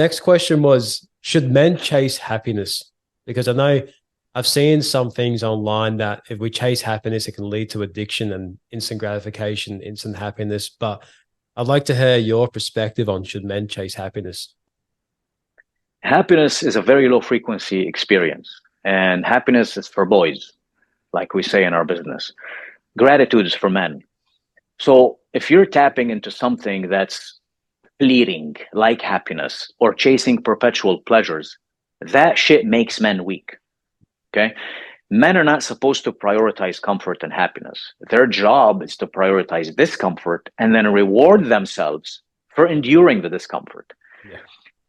Next question was, should men chase happiness? Because I know I've seen some things online that if we chase happiness, it can lead to addiction and instant gratification, instant happiness. But I'd like to hear your perspective on should men chase happiness? Happiness is a very low frequency experience, and happiness is for boys, like we say in our business. Gratitude is for men. So if you're tapping into something that's fleeting, like happiness, or chasing perpetual pleasures, that shit makes men weak. Okay. Men are not supposed to prioritize comfort and happiness. Their job is to prioritize discomfort and then reward themselves for enduring the discomfort. Yeah.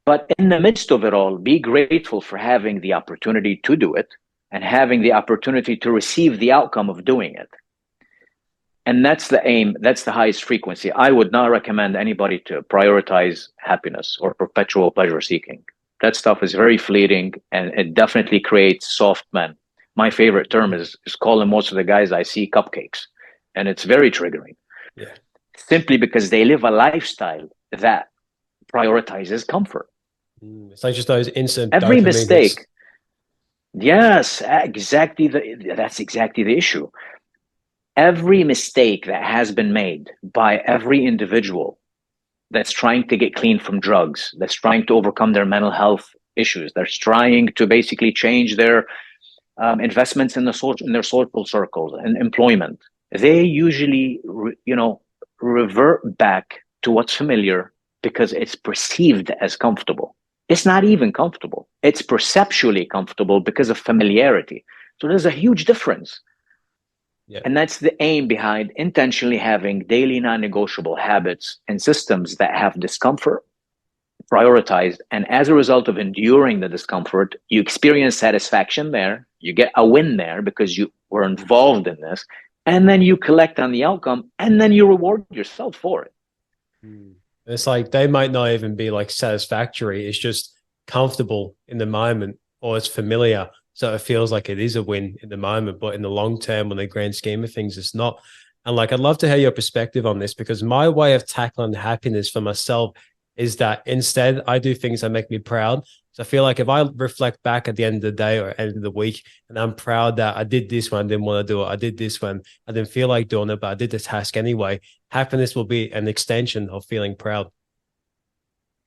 But in the midst of it all, be grateful for having the opportunity to do it and having the opportunity to receive the outcome of doing it. And that's the aim. That's the highest frequency. I would not recommend anybody to prioritize happiness or perpetual pleasure seeking. That stuff is very fleeting, and it definitely creates soft men. My favorite term is calling most of the guys I see cupcakes. And it's very triggering. Yeah. Simply because they live a lifestyle that prioritizes comfort. It's like just those instant Every dopamine mistake. hits. Yes, exactly. That's exactly the issue. Every mistake that has been made by every individual that's trying to get clean from drugs, that's trying to overcome their mental health issues, that's trying to basically change their investments in their social circles and employment, they usually, revert back to what's familiar because it's perceived as comfortable. It's not even comfortable. It's perceptually comfortable because of familiarity. So there's a huge difference. Yeah. And that's the aim behind intentionally having daily non-negotiable habits and systems that have discomfort prioritized. And as a result of enduring the discomfort, you experience satisfaction there. You get a win there because you were involved in this. And then you collect on the outcome, and then you reward yourself for it. It's like they might not even be like satisfactory. It's just comfortable in the moment, or it's familiar. So it feels like it is a win in the moment, but in the long term, on the grand scheme of things, it's not. And like, I'd love to hear your perspective on this, because my way of tackling happiness for myself is that instead I do things that make me proud. So I feel like if I reflect back at the end of the day or end of the week, and I'm proud that I did this one, I didn't want to do it. I did this one, I didn't feel like doing it, but I did the task anyway. Happiness will be an extension of feeling proud.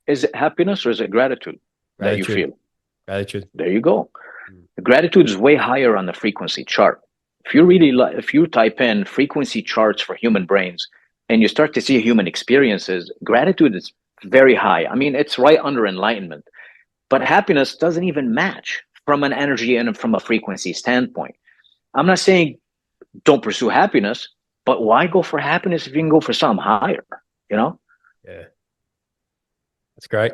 Is it happiness or is it gratitude that you feel? Gratitude. There you go. The gratitude is way higher on the frequency chart. If you type in frequency charts for human brains and you start to see human experiences, gratitude is very high. I mean, it's right under enlightenment. But happiness doesn't even match from an energy and from a frequency standpoint. I'm not saying don't pursue happiness, but why go for happiness if you can go for something higher, you know? Yeah. That's great.